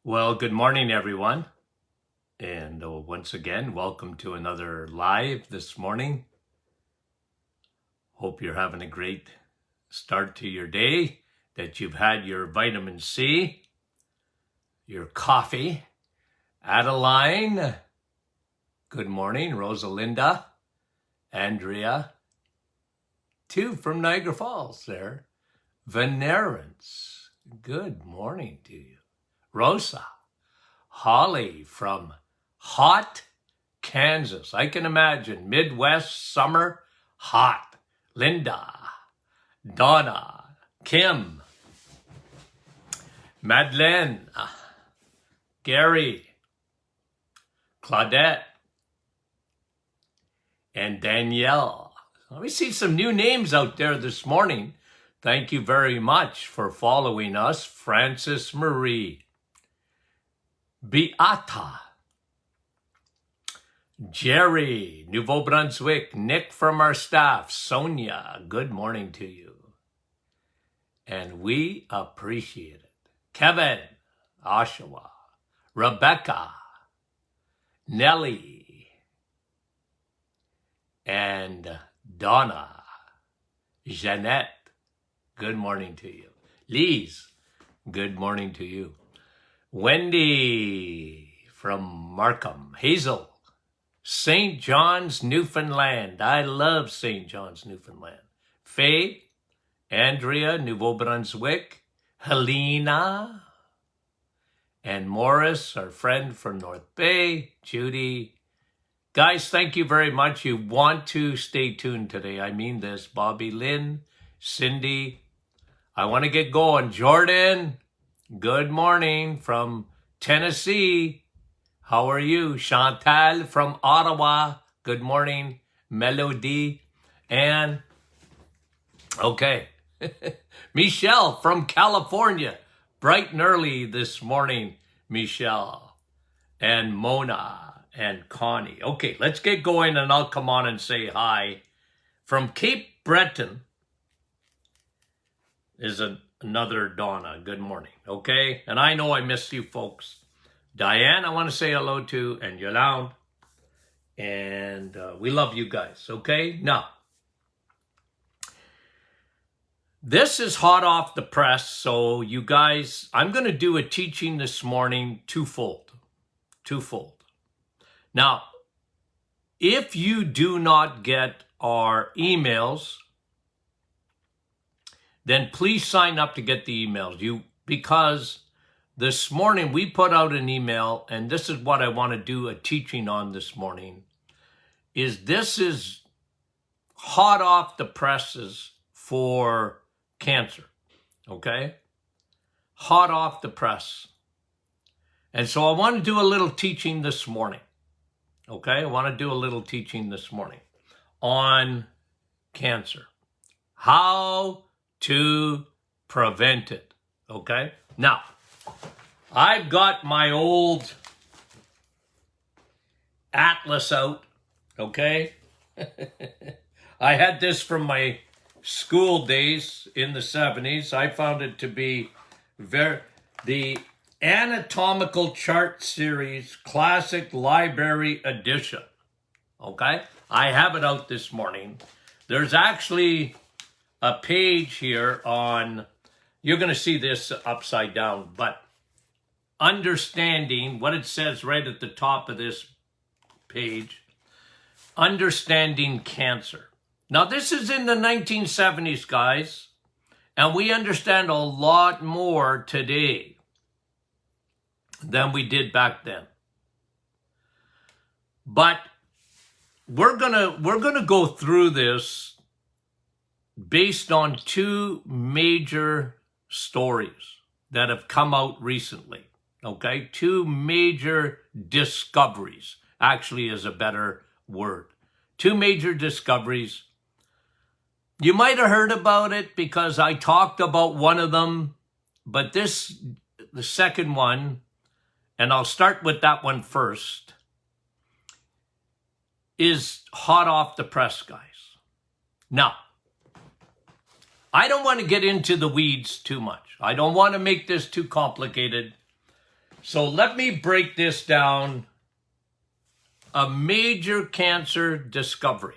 Well, good morning, everyone. And once again, welcome to another live this morning. Hope you're having a great start to your day, that you've had your vitamin C, your coffee. Adeline, good morning. Rosalinda, Andrea, two from Niagara Falls there. Venerance, good morning to you. Rosa, Holly from hot Kansas. I can imagine Midwest summer, hot. Linda, Donna, Kim, Madeleine, Gary, Claudette, and Danielle. Let me see some new names out there this morning. Thank you very much for following us. Francis Marie, Beata, Jerry, Nouveau Brunswick, Nick from our staff, Sonia, good morning to you. And we appreciate it. Kevin, Oshawa, Rebecca, Nellie, and Donna, Jeanette, good morning to you. Lise, good morning to you. Wendy from Markham, Hazel, St. John's, Newfoundland. I love St. John's, Newfoundland. Faye, Andrea, Nouveau Brunswick, Helena, and Morris, our friend from North Bay, Judy. Guys, thank you very much. You want to stay tuned today. I mean this. Bobby Lynn, Cindy. I want to get going. Jordan, good morning from Tennessee. How are you? Chantal from Ottawa. Good morning. Melody. And, okay. Michelle from California. Bright and early this morning, Michelle. And Mona and Connie. Okay, let's get going and I'll come on and say hi. From Cape Breton is another Donna. Good morning. Okay, and I know I missed you folks. Diane, I want to say hello to, and Yolande. And we love you guys, okay? Now, this is hot off the press, so you guys, I'm going to do a teaching this morning twofold. Now, if you do not get our emails, then please sign up to get the emails. Because this morning we put out an email, and this is what I want to do a teaching on this morning, this is hot off the presses for cancer, okay? Hot off the press. And so I want to do a little teaching this morning, okay? I want to do a little teaching this morning on cancer. How to prevent it, okay? Now, I've got my old atlas out, okay? I had this from my school days in the 70s. I found it to be the Anatomical Chart Series Classic Library Edition, okay? I have it out this morning. There's actually a page here on, you're going to see this upside down, but understanding what it says right at the top of this page, understanding cancer. Now, this is in the 1970s, guys, and we understand a lot more today than we did back then. But we're gonna go through this based on two major stories that have come out recently, okay? Two major discoveries, actually is a better word. Two major discoveries. You might have heard about it because I talked about one of them, but the second one, and I'll start with that one first, is hot off the press, guys. Now, I don't want to get into the weeds too much. I don't want to make this too complicated. So let me break this down. A major cancer discovery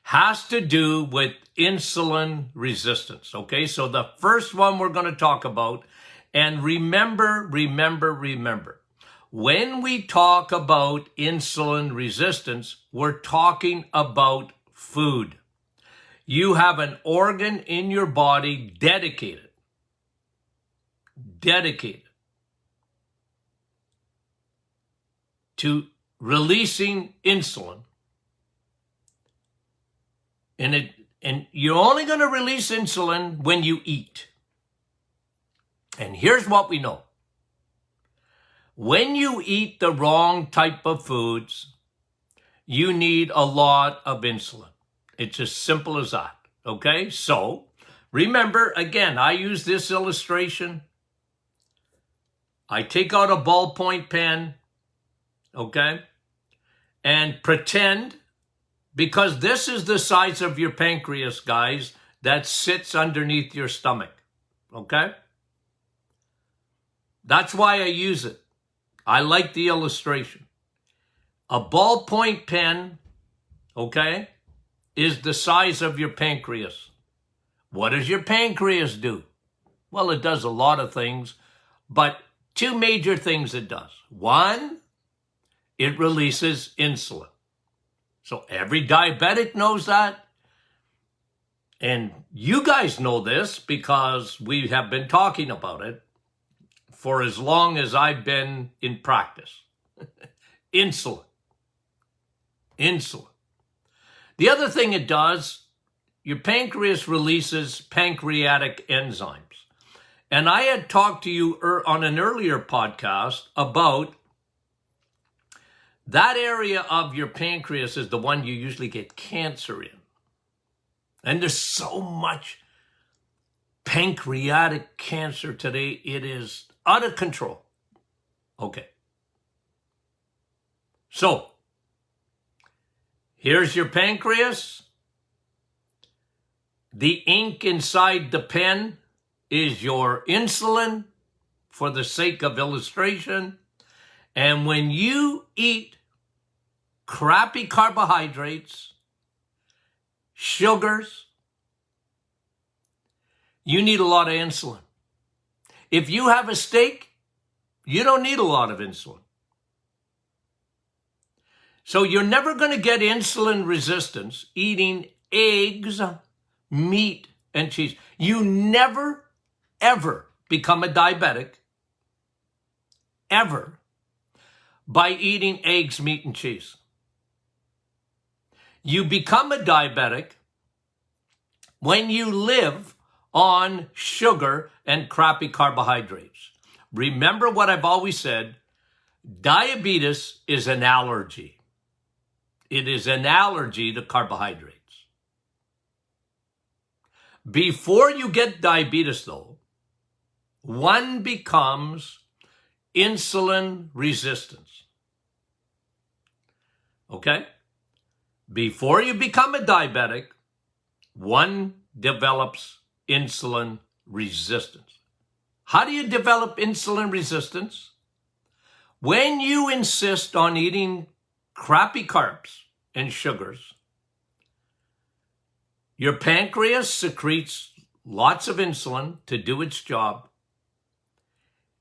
has to do with insulin resistance. Okay, so the first one we're going to talk about, and remember, when we talk about insulin resistance, we're talking about food. You have an organ in your body dedicated to releasing insulin. And you're only going to release insulin when you eat. And here's what we know. When you eat the wrong type of foods, you need a lot of insulin. It's as simple as that. Okay? So, remember, again, I use this illustration. I take out a ballpoint pen, okay, and pretend, because this is the size of your pancreas, guys, that sits underneath your stomach, okay? That's why I use it. I like the illustration. A ballpoint pen, okay, is the size of your pancreas. What does your pancreas do? Well, it does a lot of things, but two major things it does. One, it releases insulin. So every diabetic knows that. And you guys know this because we have been talking about it for as long as I've been in practice. Insulin. The other thing it does, your pancreas releases pancreatic enzymes. And I had talked to you on an earlier podcast about that area of your pancreas is the one you usually get cancer in. And there's so much pancreatic cancer today, it is out of control. Okay. So, here's your pancreas. The ink inside the pen is your insulin, for the sake of illustration. And when you eat crappy carbohydrates, sugars, you need a lot of insulin. If you have a steak, you don't need a lot of insulin. So you're never going to get insulin resistance eating eggs, meat, and cheese. You never, ever become a diabetic, ever, by eating eggs, meat, and cheese. You become a diabetic when you live on sugar and crappy carbohydrates. Remember what I've always said, diabetes is an allergy. It is an allergy to carbohydrates. Before you get diabetes, though, one becomes insulin resistance. Okay? Before you become a diabetic, one develops insulin resistance. How do you develop insulin resistance? When you insist on eating crappy carbs and sugars, your pancreas secretes lots of insulin to do its job.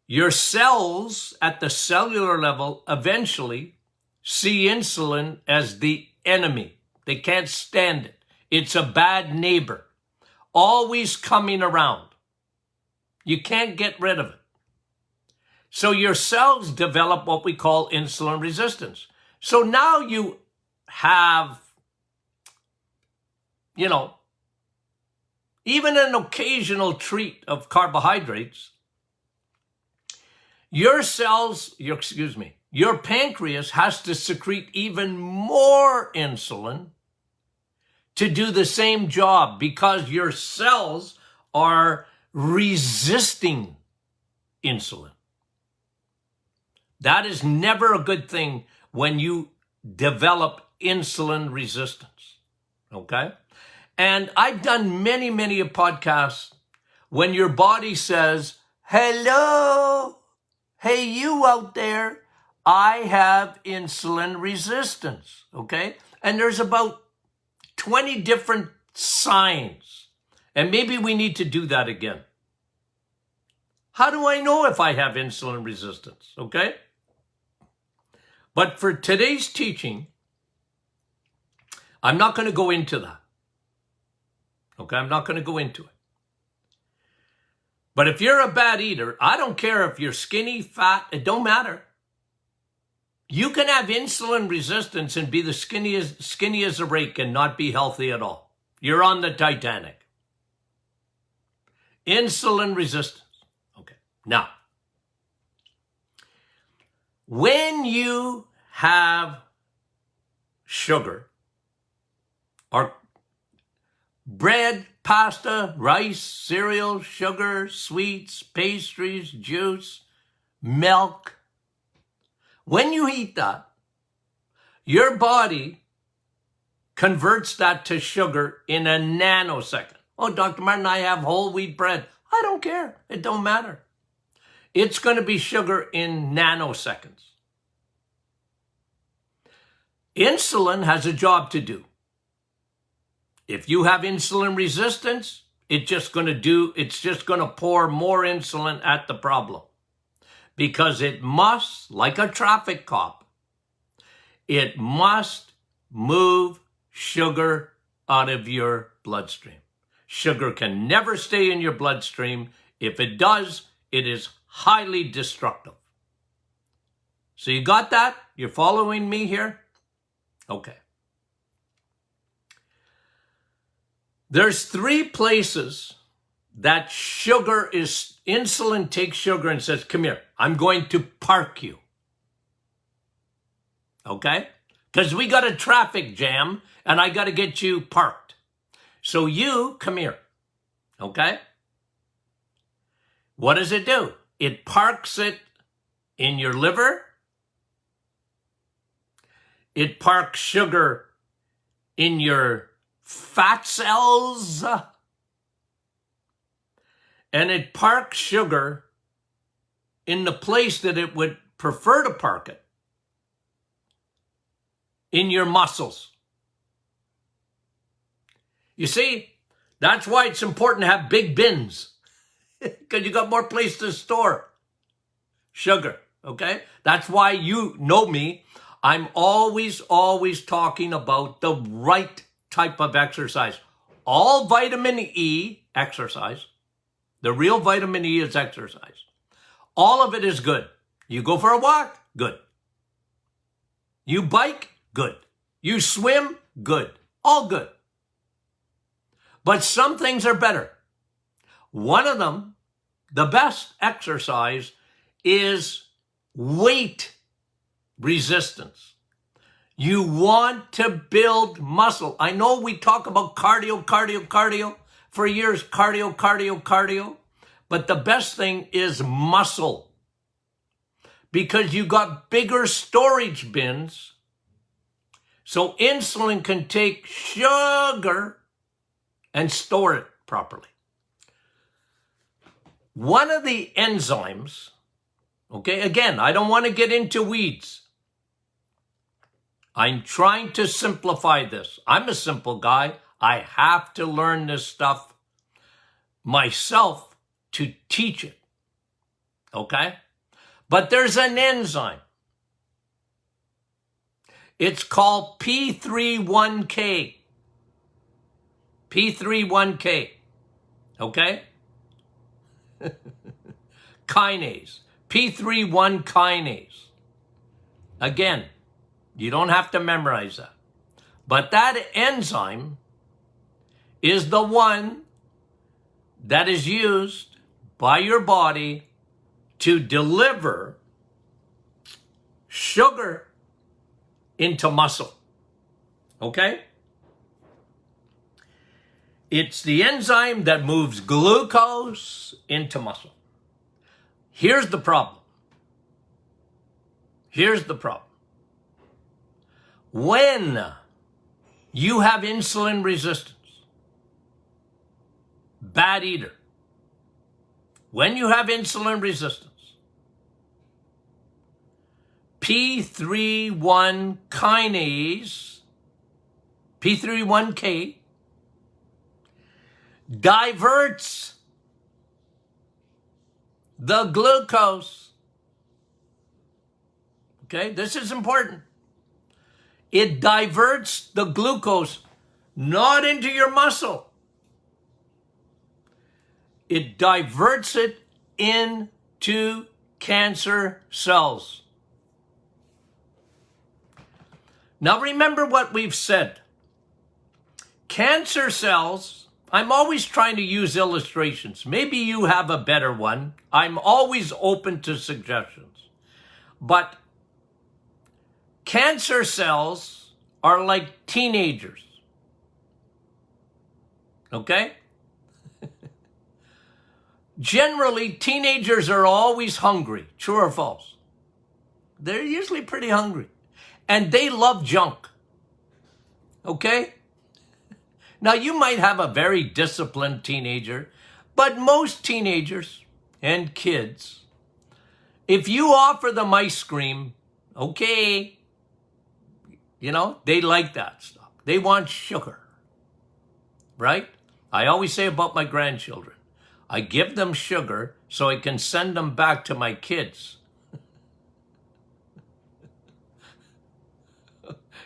Your cells at the cellular level eventually see insulin as the enemy. They can't stand it. It's a bad neighbor, always coming around. You can't get rid of it. So your cells develop what we call insulin resistance. So now you have, even an occasional treat of carbohydrates. Your pancreas has to secrete even more insulin to do the same job because your cells are resisting insulin. That is never a good thing when you develop insulin resistance, okay? And I've done many podcasts when your body says, hello, hey, you out there, I have insulin resistance, okay? And there's about 20 different signs. And maybe we need to do that again. How do I know if I have insulin resistance, okay? But for today's teaching, I'm not going to go into that. Okay, I'm not going to go into it. But if you're a bad eater, I don't care if you're skinny, fat, it don't matter. You can have insulin resistance and be the skinny as a rake and not be healthy at all. You're on the Titanic. Insulin resistance. Okay, now, when you have sugar or bread, pasta, rice, cereal, sugar, sweets, pastries, juice, milk. When you eat that, your body converts that to sugar in a nanosecond. Oh, Dr. Martin, I have whole wheat bread. I don't care. It don't matter. It's going to be sugar in nanoseconds. Insulin has a job to do. If you have insulin resistance, it's just going to pour more insulin at the problem. Because it must, like a traffic cop, it must move sugar out of your bloodstream. Sugar can never stay in your bloodstream. If it does, it is highly destructive. So you got that? You're following me here? Okay. There's 3 places that insulin takes sugar and says, come here, I'm going to park you. Okay? Because we got a traffic jam and I got to get you parked. So you, come here. Okay? What does it do? It parks it in your liver. It parks sugar in your fat cells, and it parks sugar in the place that it would prefer to park it, in your muscles. You see, that's why it's important to have big bins, because you got more place to store sugar, okay? That's why you know me. I'm always talking about the right type of exercise. All vitamin E exercise. The real vitamin E is exercise. All of it is good. You go for a walk, good. You bike, good. You swim, good. All good. But some things are better. One of them, the best exercise, is weight resistance. You want to build muscle. I know we talk about cardio for years, cardio. But the best thing is muscle. Because you got bigger storage bins. So insulin can take sugar and store it properly. One of the enzymes, okay, again, I don't want to get into weeds. I'm trying to simplify this. I'm a simple guy. I have to learn this stuff myself to teach it. Okay? But there's an enzyme. It's called P31K. P31K. Okay? Kinase. P31 kinase. Again, you don't have to memorize that. But that enzyme is the one that is used by your body to deliver sugar into muscle. Okay? It's the enzyme that moves glucose into muscle. Here's the problem. When you have insulin resistance, bad eater, when you have insulin resistance, P31 kinase, P31K, diverts the glucose. Okay, this is important. It diverts the glucose not into your muscle. It diverts it into cancer cells. Now remember what we've said. Cancer cells, I'm always trying to use illustrations. Maybe you have a better one. I'm always open to suggestions. But cancer cells are like teenagers. Okay? Generally, teenagers are always hungry. True or false? They're usually pretty hungry. And they love junk. Okay? Now, you might have a very disciplined teenager, but most teenagers and kids, if you offer them ice cream, okay, you know, they like that stuff. They want sugar, right? I always say about my grandchildren, I give them sugar so I can send them back to my kids.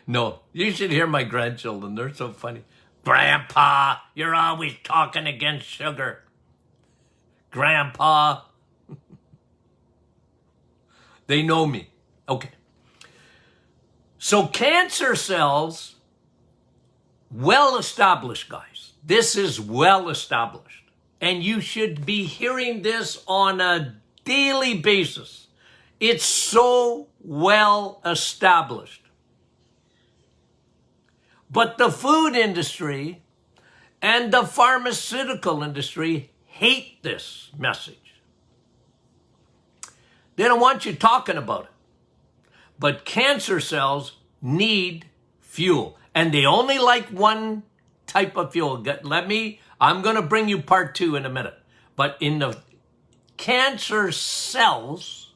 No, you should hear my grandchildren. They're so funny. Grandpa, you're always talking against sugar. Grandpa. They know me. Okay. So cancer cells, well established, guys. This is well established. And you should be hearing this on a daily basis. It's so well established. But the food industry and the pharmaceutical industry hate this message. They don't want you talking about it. But cancer cells need fuel. And they only like one type of fuel. I'm going to bring you part 2 in a minute. But in the cancer cells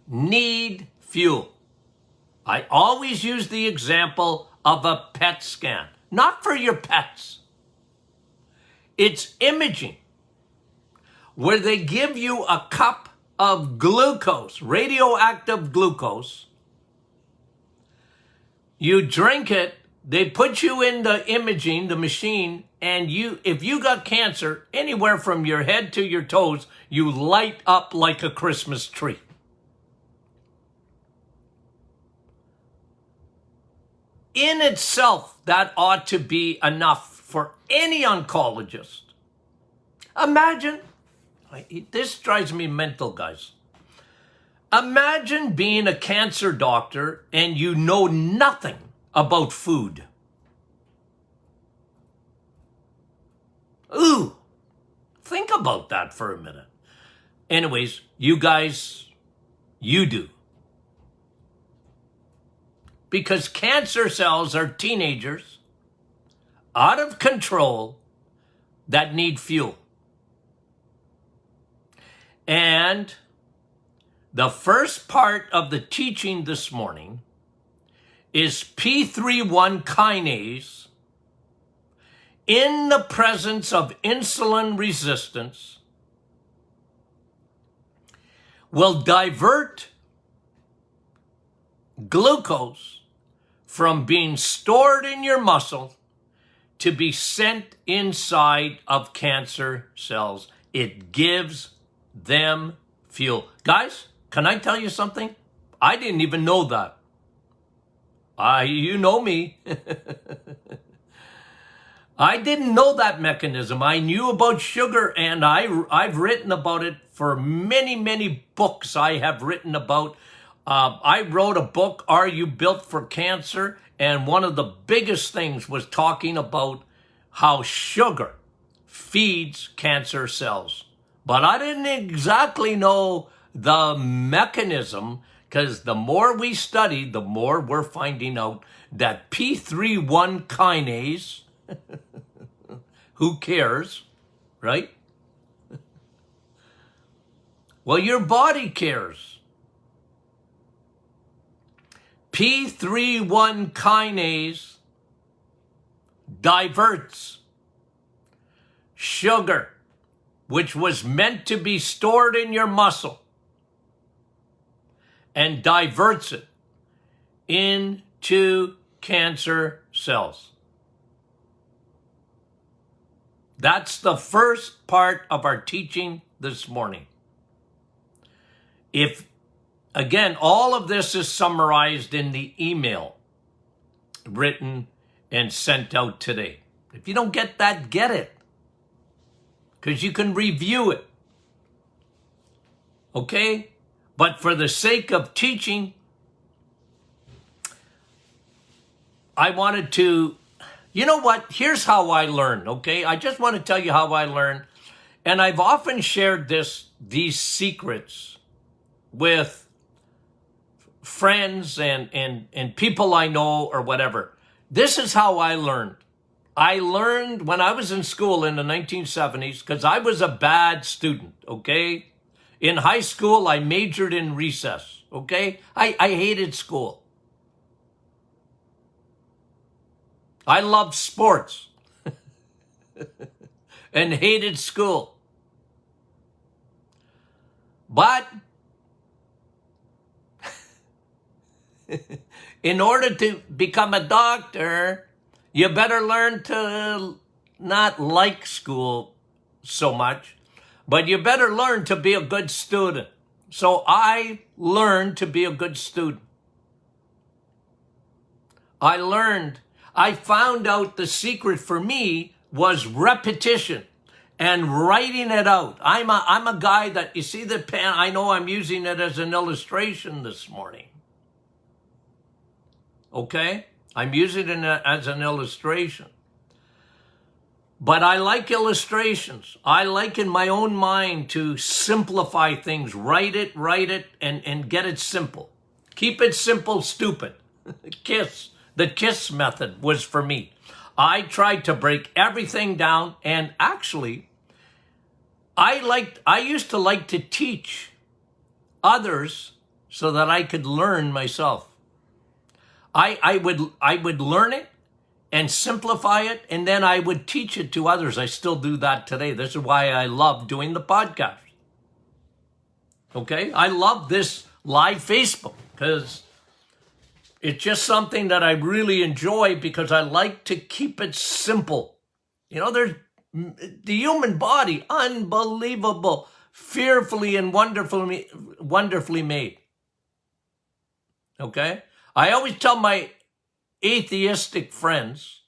need fuel. I always use the example of a PET scan. Not for your pets. It's imaging, where they give you a cup of glucose, radioactive glucose. You drink it, they put you in the imaging, the machine, and if you got cancer, anywhere from your head to your toes, you light up like a Christmas tree. In itself, that ought to be enough for any oncologist. Imagine, this drives me mental, guys. Imagine being a cancer doctor and you know nothing about food. Ooh, think about that for a minute. Anyways, you guys, you do. Because cancer cells are teenagers, out of control, that need fuel. And the first part of the teaching this morning is P31 kinase in the presence of insulin resistance will divert glucose from being stored in your muscle to be sent inside of cancer cells. It gives them fuel. Guys, can I tell you something? I didn't even know that. You know me. I didn't know that mechanism. I knew about sugar, and I've written about it for many, many books I have written about. I wrote a book, Are You Built for Cancer? And one of the biggest things was talking about how sugar feeds cancer cells. But I didn't exactly know the mechanism, because the more we study, the more we're finding out that P31 kinase, who cares, right? Well, your body cares. P31 kinase diverts sugar, which was meant to be stored in your muscle, and diverts it into cancer cells. That's the first part of our teaching this morning. Again, all of this is summarized in the email written and sent out today. If you don't get that, get it, because you can review it. Okay? But for the sake of teaching, I wanted to, you know what? Here's how I learn, okay? I just want to tell you how I learn. And I've often shared these secrets with friends and people I know or whatever. This is how I learned. I learned when I was in school in the 1970s, because I was a bad student, okay? In high school, I majored in recess, okay? I hated school. I loved sports and hated school. But in order to become a doctor, you better learn to not like school so much, but you better learn to be a good student. So I learned to be a good student. I found out the secret for me was repetition and writing it out. I'm a guy that, you see the pen, I know I'm using it as an illustration this morning. Okay? I'm using it as an illustration. But I like illustrations. I like in my own mind to simplify things. Write it, and get it simple. Keep it simple, stupid. The KISS method was for me. I tried to break everything down, and actually, I used to like to teach others so that I could learn myself. I would learn it and simplify it, and then I would teach it to others. I still do that today. This is why I love doing the podcast. Okay? I love this live Facebook because it's just something that I really enjoy, because I like to keep it simple. You know, there's the human body, unbelievable, fearfully and wonderfully made. Okay? I always tell my atheistic friends,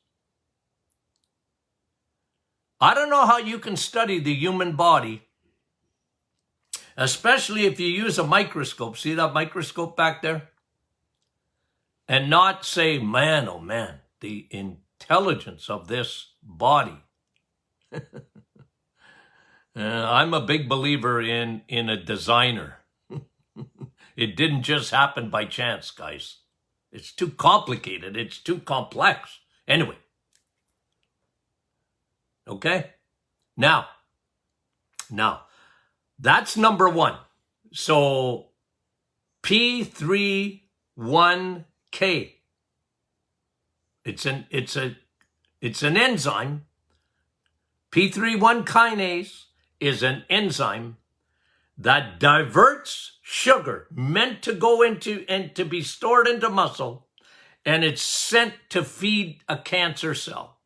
I don't know how you can study the human body, especially if you use a microscope. See that microscope back there? And not say, man, oh man, the intelligence of this body. I'm a big believer in a designer. It didn't just happen by chance, guys. It's too complicated. It's too complex. Anyway. Okay? Now, that's number one. So, P31K. It's an enzyme. P31 kinase is an enzyme that diverts sugar meant to go into and to be stored into muscle, and it's sent to feed a cancer cell.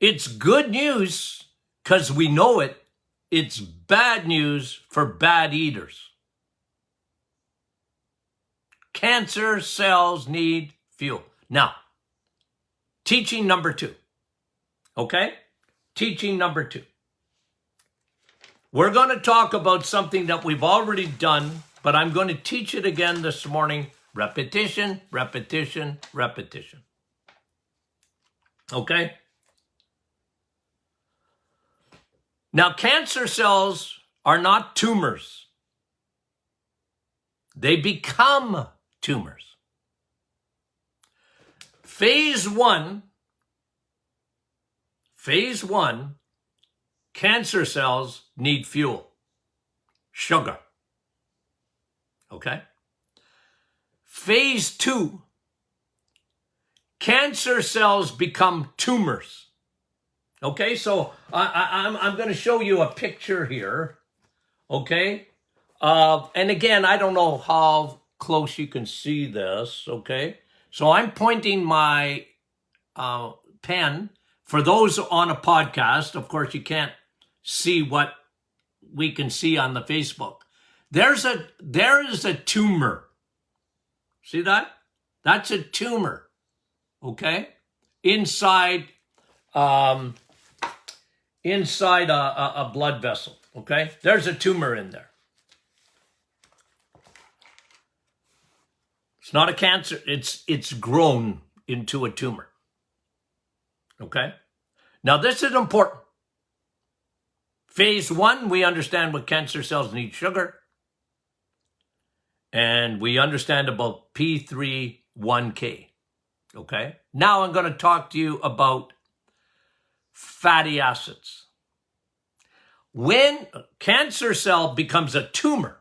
It's good news because we know it. It's bad news for bad eaters. Cancer cells need fuel. Now, teaching number 2. Okay? Teaching number 2. We're going to talk about something that we've already done, but I'm going to teach it again this morning. Repetition, repetition, repetition. Okay? Now, cancer cells are not tumors. They become tumors. Phase 1 Phase 1, cancer cells need fuel, sugar. Okay? Phase 2, cancer cells become tumors. Okay, so I'm going to show you a picture here. Okay? And again, I don't know how close you can see this. Okay? So I'm pointing my pen. For those on a podcast, of course, you can't see what we can see on the Facebook. There is a tumor. See that? That's a tumor. Okay? Inside a blood vessel. Okay? There's a tumor in there. It's not a cancer. It's grown into a tumor. Okay? Now, this is important. Phase 1, we understand what cancer cells need: sugar. And we understand about P3-1K. Okay? Now I'm going to talk to you about fatty acids. When a cancer cell becomes a tumor,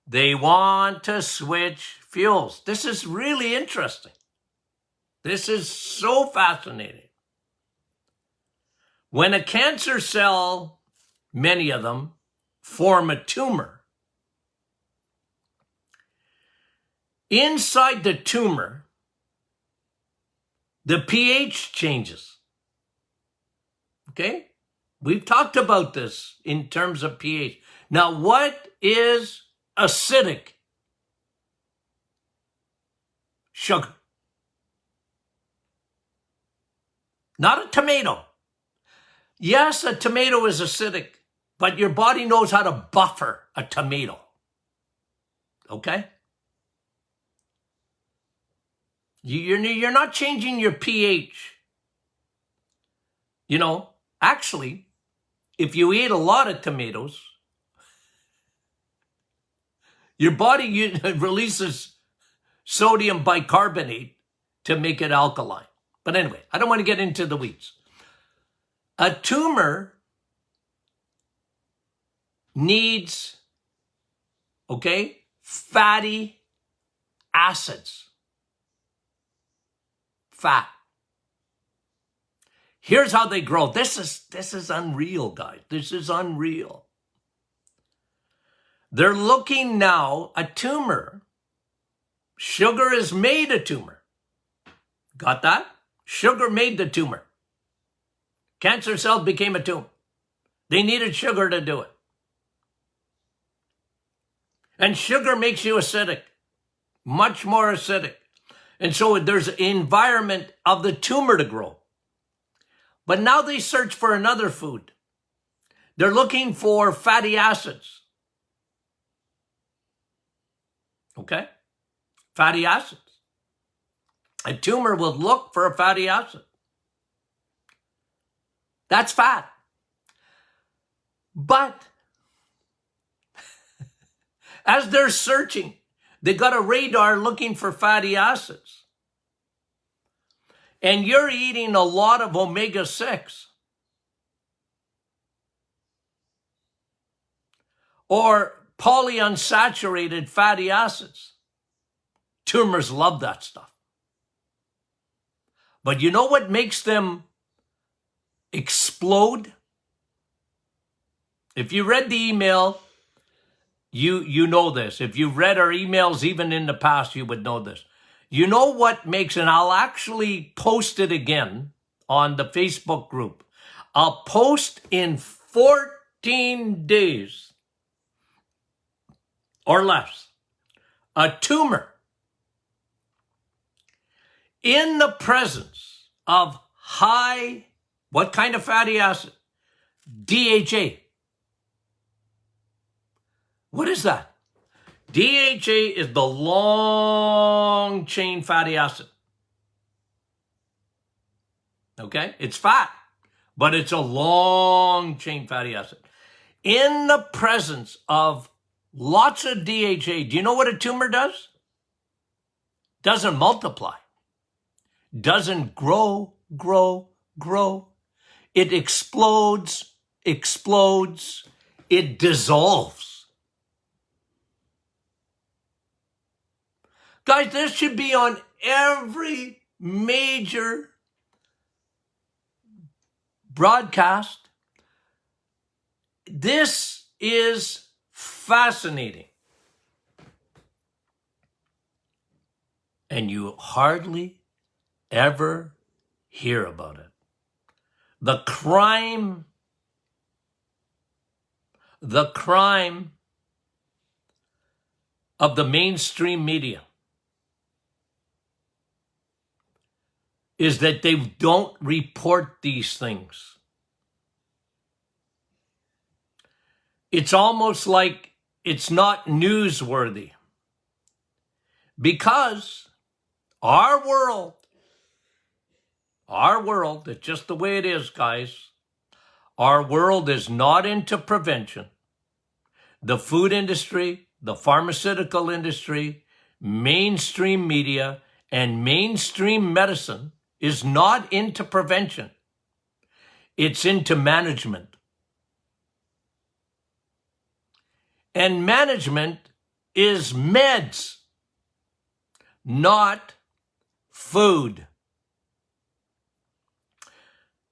they want to switch fuels. This is really interesting. This is so fascinating. When a cancer cell, many of them, form a tumor, inside the tumor, the pH changes. Okay? We've talked about this in terms of pH. Now, what is acidic? Sugar. Not a tomato. Yes, a tomato is acidic, but your body knows how to buffer a tomato. Okay? You're not changing your pH. You know, actually, if you eat a lot of tomatoes, your body releases sodium bicarbonate to make it alkaline. But anyway, I don't want to get into the weeds. A tumor needs, okay, fatty acids. Fat. Here's how they grow. This is unreal, guys. This is unreal. They're looking now, a tumor. Sugar has made a tumor. Got that? Sugar made the tumor. Cancer cells became a tumor. They needed sugar to do it. And sugar makes you acidic, much more acidic. And so there's an environment of the tumor to grow. But now they search for another food. They're looking for fatty acids. Okay? Fatty acids. A tumor will look for a fatty acid. That's fat. But as they're searching, they got a radar looking for fatty acids. And you're eating a lot of omega-6. Or polyunsaturated fatty acids. Tumors love that stuff. But you know what makes them explode? If you read the email, you know this. If you've read our emails even in the past, you would know this. You know what makes, and I'll actually post it again on the Facebook group. I'll post in 14 days or less a tumor in the presence of high, what kind of fatty acid? DHA. What is that? DHA is the long chain fatty acid. Okay? It's fat, but it's a long chain fatty acid. In the presence of lots of DHA, do you know what a tumor does? Doesn't multiply. Doesn't grow grow, grow. It explodes, explodes, it dissolves. Guys, this should be on every major broadcast. This is fascinating. And you hardly ever hear about it. The crime of the mainstream media is that they don't report these things. It's almost like it's not newsworthy because our world, it's just the way it is, guys. Our world is not into prevention. The food industry, the pharmaceutical industry, mainstream media, and mainstream medicine is not into prevention. It's into management. And management is meds, not food.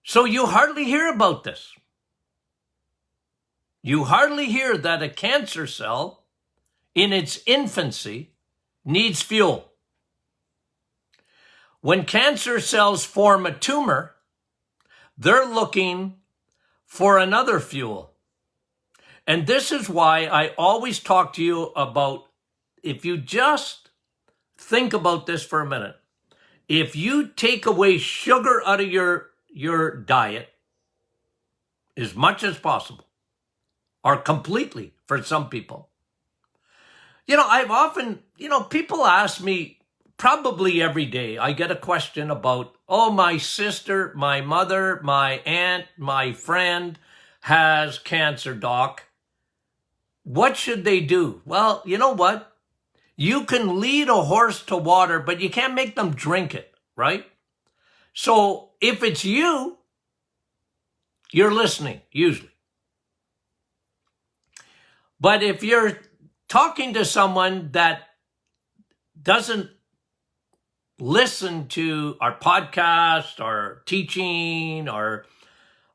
So you hardly hear about this. You hardly hear that a cancer cell in its infancy needs fuel. When cancer cells form a tumor, they're looking for another fuel. And this is why I always talk to you about, if you just think about this for a minute, if you take away sugar out of your diet as much as possible, or completely for some people. I've often, people ask me probably every day, I get a question about, my sister, my mother, my aunt, my friend has cancer, doc. What should they do? Well, you know what? You can lead a horse to water, but you can't make them drink it, right? So if it's you, you're listening, usually. But if you're talking to someone that doesn't listen to our podcast or teaching or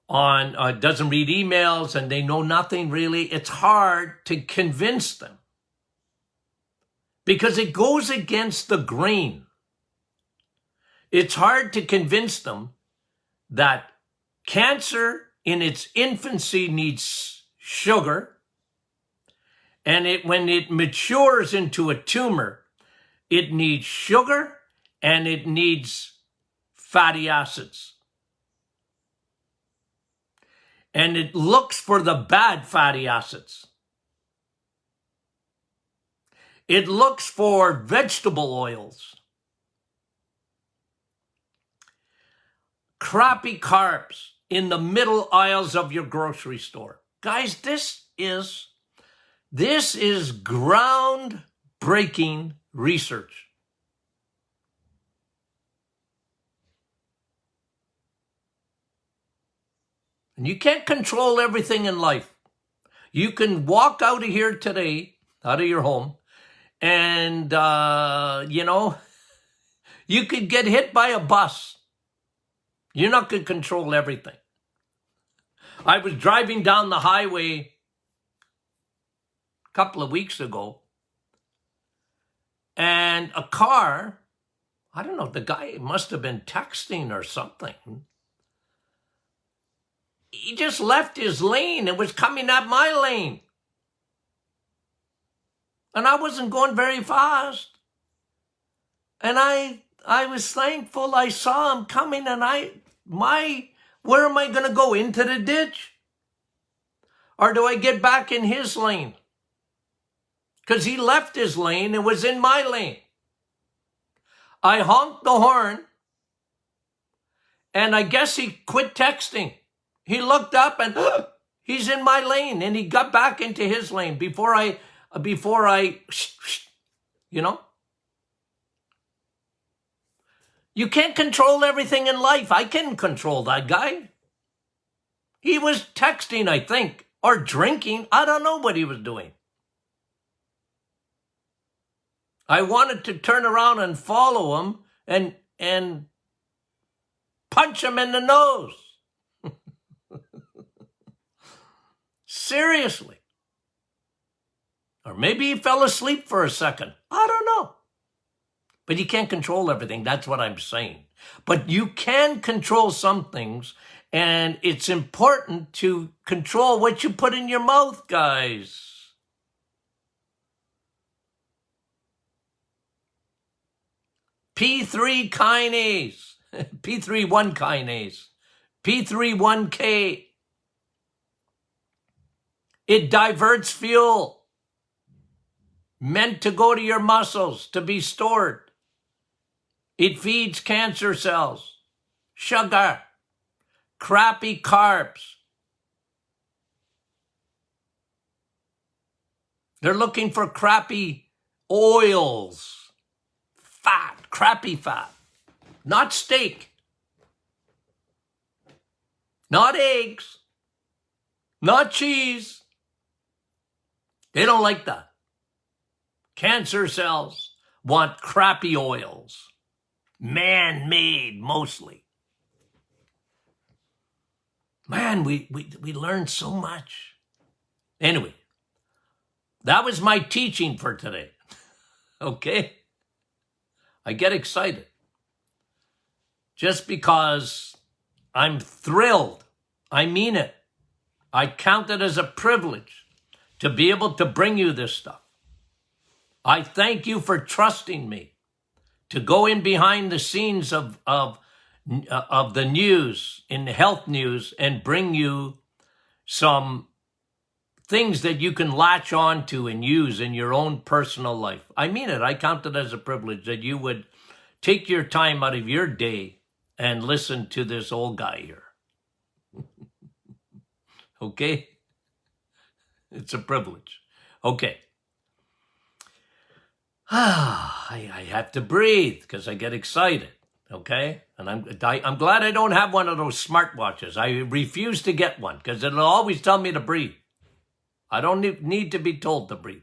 doesn't read emails and they know nothing really, it's hard to convince them because it goes against the grain. It's hard to convince them that cancer in its infancy needs sugar. And when it matures into a tumor, it needs sugar and it needs fatty acids. And it looks for the bad fatty acids. It looks for vegetable oils, crappy carbs in the middle aisles of your grocery store. Guys, this is groundbreaking research. And you can't control everything in life. You can walk out of here today, out of your home, and, you could get hit by a bus. You're not going to control everything. I was driving down the highway couple of weeks ago, and a car, I don't know, the guy must have been texting or something. He just left his lane and was coming at my lane. And I wasn't going very fast. And I was thankful I saw him coming, and where am I going to go? Into the ditch? Or do I get back in his lane? Because he left his lane and was in my lane. I honked the horn, and I guess he quit texting. He looked up and he's in my lane, and he got back into his lane before I, You can't control everything in life. I couldn't control that guy. He was texting, I think, or drinking. I don't know what he was doing. I wanted to turn around and follow him and punch him in the nose. Seriously. Or maybe he fell asleep for a second. I don't know. But you can't control everything. That's what I'm saying. But you can control some things, and it's important to control what you put in your mouth, guys. P3 kinase, P31 kinase, P31K. It diverts fuel meant to go to your muscles to be stored. It feeds cancer cells, sugar, crappy carbs. They're looking for crappy oils, fat, crappy fat, not steak, not eggs, not cheese. They don't like that. Cancer cells want crappy oils, man-made mostly. Man, we learned so much. Anyway, that was my teaching for today. Okay? I get excited just because I'm thrilled. I mean it. I count it as a privilege to be able to bring you this stuff. I thank you for trusting me to go in behind the scenes of the news, in the health news, and bring you some things that you can latch on to and use in your own personal life. I mean it. I count it as a privilege that you would take your time out of your day and listen to this old guy here. Okay? It's a privilege. Okay. I have to breathe because I get excited. Okay? And I'm glad I don't have one of those smartwatches. I refuse to get one because it'll always tell me to breathe. I don't need to be told to breathe.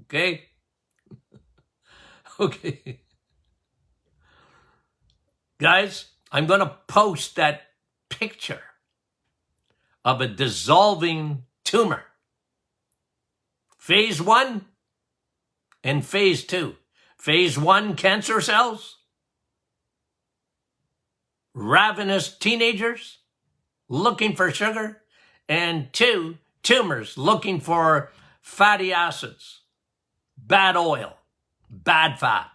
Okay? Okay. Guys, I'm going to post that picture of a dissolving tumor. Phase 1 and phase 2. Phase 1, cancer cells. Ravenous teenagers looking for sugar. And 2, tumors looking for fatty acids, bad oil, bad fat.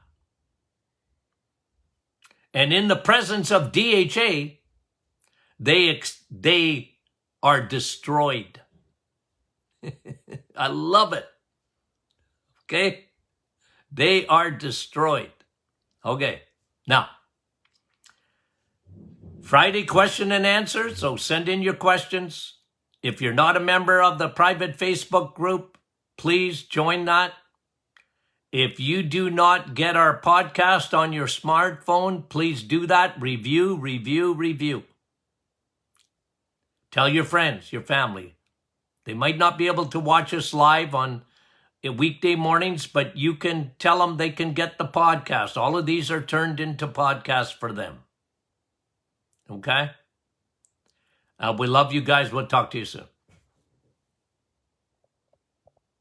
And in the presence of DHA, they are destroyed. I love it. Okay? They are destroyed. Okay. Now, Friday question and answer. So send in your questions. If you're not a member of the private Facebook group, please join that. If you do not get our podcast on your smartphone, please do that. Review. Tell your friends, your family. They might not be able to watch us live on weekday mornings, but you can tell them they can get the podcast. All of these are turned into podcasts for them. Okay? We love you guys. We'll talk to you soon.